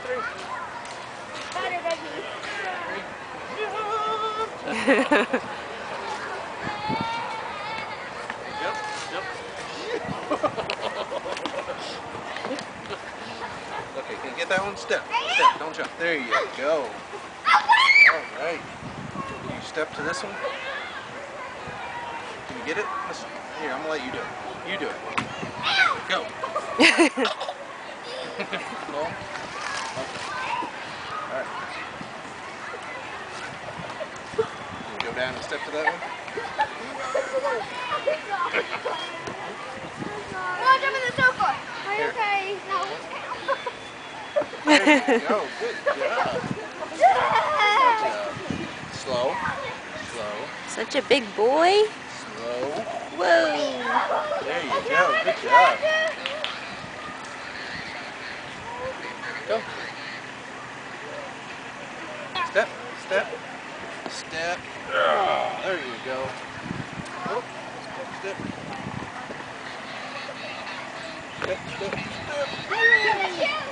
2, 3. Butter baby. Yep, yep. Okay, can you get that one? Step, step, don't jump. There you go. Alright. Can you step to this one? Can you get it? Listen, here, I'm gonna let you do it. You do it. Go. No? Okay. Alright. Can you go down and step to that one? No, jump in the sofa. Are you okay? No. There you go. Good job. Good job. Slow. Slow. Such a big boy. Slow. Whoa. There you go. Good job. Go. Step. Step. Step. There you go. Oh. Step. Step. Step. Step.